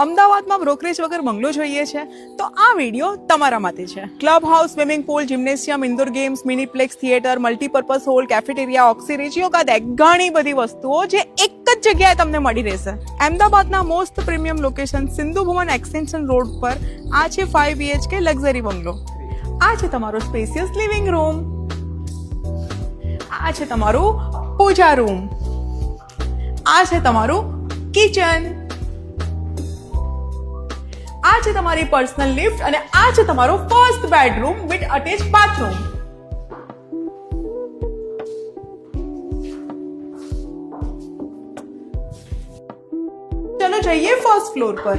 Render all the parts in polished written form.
અમદાવાદમાં બ્રોકરેજ વગર બંગલો જોઈએ છે તો આ વિડીયો તમારા માટે છે. Club house, swimming pool, gymnasium, indoor games, miniplex, theatre, multipurpose hall, cafeteria, ઓક્સિરેજ, યોગા ડેક, ઘણી બધી વસ્તુઓ જે એક જ જગ્યાએ તમને મળી રહેશે. અમદાવાદના most premium location Sindhu Bhavan extension road પર આ છે 5 BHK લક્ઝરી બંગલો. આ છે તમારો સ્પેસિયસ લિવિંગ રૂમ. આ છે તમારું પૂજા રૂમ. આ છે તમારું કિચન. આ છે તમારી પર્સનલ લિફ્ટ અને આ છે તમારો first bedroom with attach bathroom. ચલો જઈએ ફર્સ્ટ ફ્લોર પર.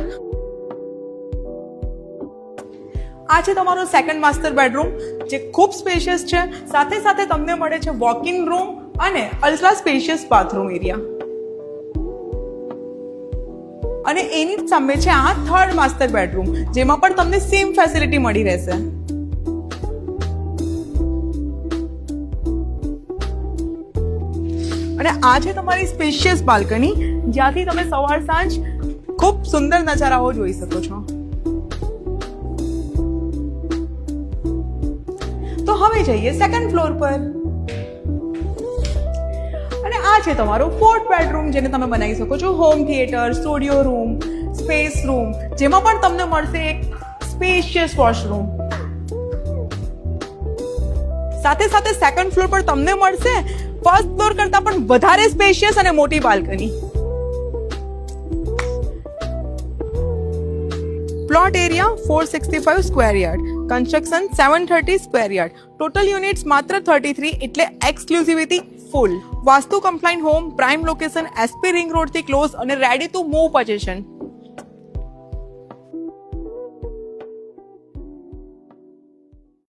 આ છે તમારો સેકન્ડ માસ્ટર બેડરૂમ જે ખૂબ સ્પેશિયસ છે. સાથે સાથે તમને મળે છે વોક ઇન રૂમ અને અલ્ટ્રા સ્પેશિયસ બાથરૂમ એરિયા. અને એની જ સામે છે આ થર્ડ માસ્ટર બેડરૂમ જેમાં પણ તમને સેમ ફેસિલિટી મળી રહેશે. અને આ છે તમારી સ્પેશિયસ બાલ્કની જ્યાંથી તમે સવાર સાંજ ખૂબ સુંદર નજારાઓ જોઈ શકો છો. તો હવે જઈએ સેકન્ડ ફ્લોર પર. અને આ છે તમારો ફોર્થ બેડરૂમ જેને તમે બનાવી શકો છો home theatre, studio room, space room જેમાં પણ તમને મળશે એક સ્પેશિયસ વોશરૂમ. સાથે સાથે સેકન્ડ ફ્લોર પર તમને મળશે ફર્સ્ટ ફ્લોર કરતા પણ વધારે સ્પેશિયસ અને મોટી balcony. Plot area 465 square yard, construction 730 square yard, total units માત્ર 33 એટલે exclusivity full. Vastu compliant home, prime location, SP ring road થી ક્લોઝ અને રેડી ટુ મૂવ પોઝિશન.